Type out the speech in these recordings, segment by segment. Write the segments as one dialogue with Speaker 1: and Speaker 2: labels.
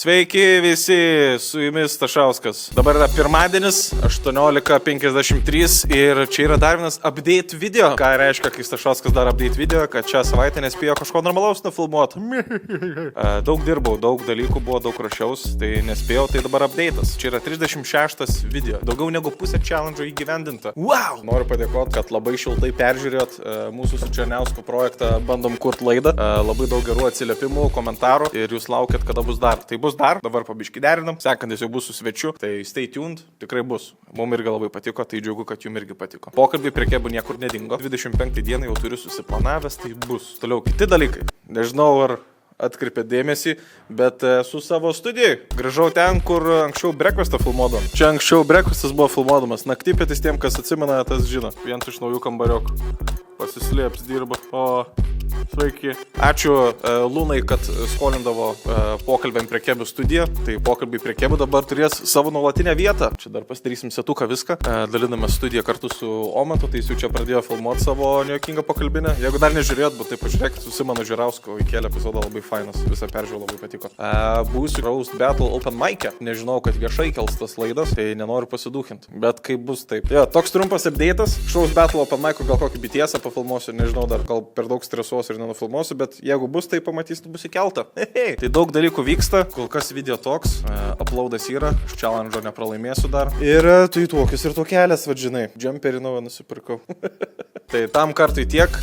Speaker 1: Sveiki visi, su jumis Stašauskas. Dabar yra pirmadienis, 18:53 ir čia yra dar vienas update video. Ką reiškia, kai Stašauskas dar update video, kad šią savaitę nespėjo kažko normalaus nufilmuoti. Daug dirbau, daug dalykų buvo, daug rašiaus, tai nespėjau, tai dabar update'as. Čia yra 36 video, daugiau negu pusė challenge'o įgyvendinta. Wow! Noriu padėkoti, kad labai šiltai peržiūrėjot mūsų su Černiausku projektą Bandom kurt laidą. Labai daug gerų atsiliepimų, komentarų ir jūs laukiat, kada bus dar. Tai bus dar, dabar pabiški derinam, sekantis jau bus su svečiu, tai stay tuned, tikrai bus. Mums irgi labai patiko, tai džiaugiu, kad jums irgi patiko. Pokalbiai prie kebų niekur nedingo, 25 dieną jau turiu susiplanavęs, tai bus. Toliau kiti dalykai, nežinau ar atkreipė dėmesį, bet su savo studijai. Grįžau ten, kur anksčiau breakfastą filmuodom. Čia anksčiau breakfastas buvo filmuodamas, naktypėtis tiem, kas atsimena, tas žino. Vienas iš naujų kambariokų pasislėps, dirba. O... Sveiki. Ačiū Lūnai, kad skolindavo pokalbėm prie kebų studiją. Tai pokalbiai prie kebų dabar turės savo nuolatinę vietą. Čia dar pasidarysim setuką viską. Daliname studiją kartu su Omantu, tai jis jau čia pradėjo filmuoti savo nejuokingą pokalbinę. Jeigu dar nežiūrėjot, bet tai pažiūrėkit, su Simonu Žirausku įkėlė epizodą, labai fainas. Visą peržiūrėjau, labai patiko. Būsiu Roast Battle Open Mic'e. Nežinau, kad viešai kels tas laidas, tai nenoriu pasidūkinti. Bet kaip bus taip. Jo, toks trumpas update'as. Roast Battle Open Mic'o gal kokį BTS pafilmuosiu, nežinau, dar gal per daug stresuosiu ir nenufilmuosiu, bet jeigu bus, tai pamatysit, bus įkelta. Tai daug dalykų vyksta, kol kas video toks, uploadas yra, aš challenge'o nepralaimėsiu dar. Ir tu įtuokis ir tokelės, vadžinai, džemperį naują nusipirkau. Tai tam kartui tiek,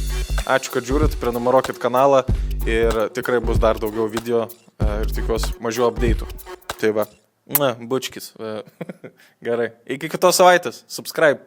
Speaker 1: ačiū, kad žiūrit, prenumeruokit kanalą ir tikrai bus dar daugiau video ir tikiuosi mažiau update'ų. Tai va, bučkis. Gerai, iki kitos savaitės, subscribe.